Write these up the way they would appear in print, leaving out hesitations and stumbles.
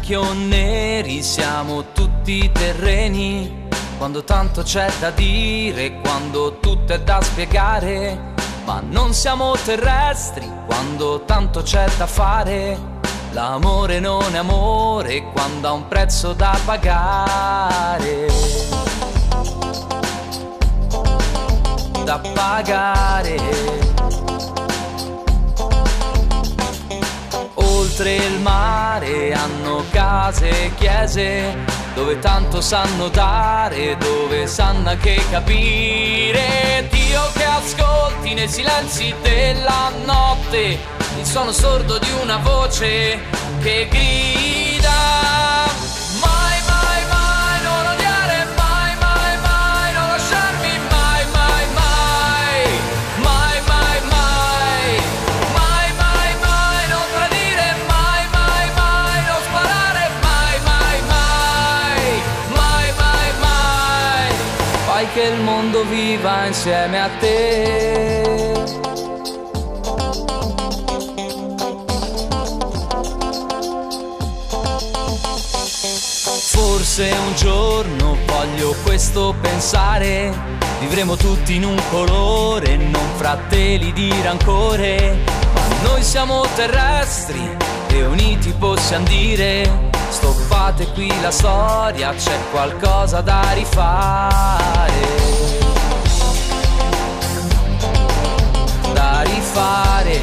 bianchi o neri, siamo tutti terreni. Quando tanto c'è da dire, quando tutto è da spiegare. Ma non siamo terrestri, quando tanto c'è da fare. L'amore non è amore, quando ha un prezzo da pagare. Da pagare. Oltre il mare hanno case e chiese, dove tanto sanno dare, dove sanno che capire. Dio che ascolti nei silenzi della notte il suono sordo di una voce che grida. Mai, mai, mai, non odiare, mai, mai, mai, non lasciarmi, mai, mai, mai, mai, mai, mai, mai, mai, mai, non tradire, mai, mai, mai, non sparare, mai, mai, mai, mai, mai, mai. Fai che il mondo viva insieme a te. Forse un giorno voglio questo pensare, vivremo tutti in un colore, non fratelli di rancore. Ma noi siamo terrestri e uniti possiamo dire, stoppate qui la storia, c'è qualcosa da rifare. Da rifare.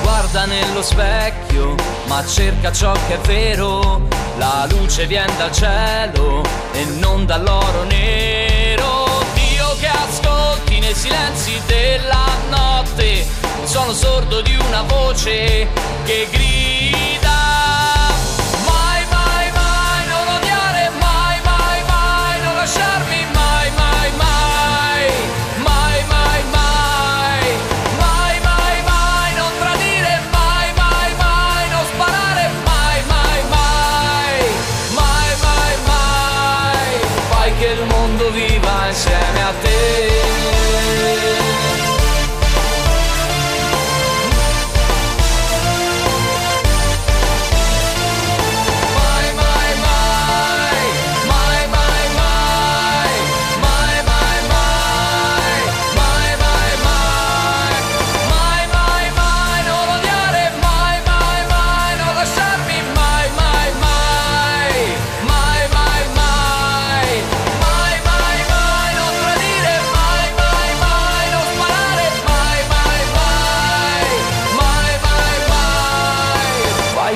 Guarda nello specchio, ma cerca ciò che è vero. La luce viene dal cielo e non dall'oro nero. Dio che ascolti nei silenzi della notte il suono sordo di una voce che grida. Mai, mai, mai, non odiare, mai, mai, mai, non lasciarmi, mai, mai, mai, mai, mai, mai, mai, mai, mai, non tradire, mai, mai, mai, non sparare, mai, mai, mai, mai, mai, mai. Fai che il mondo viva insieme a te.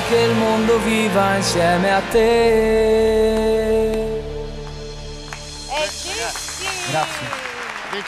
Che il mondo viva insieme a te. Sì. Grazie.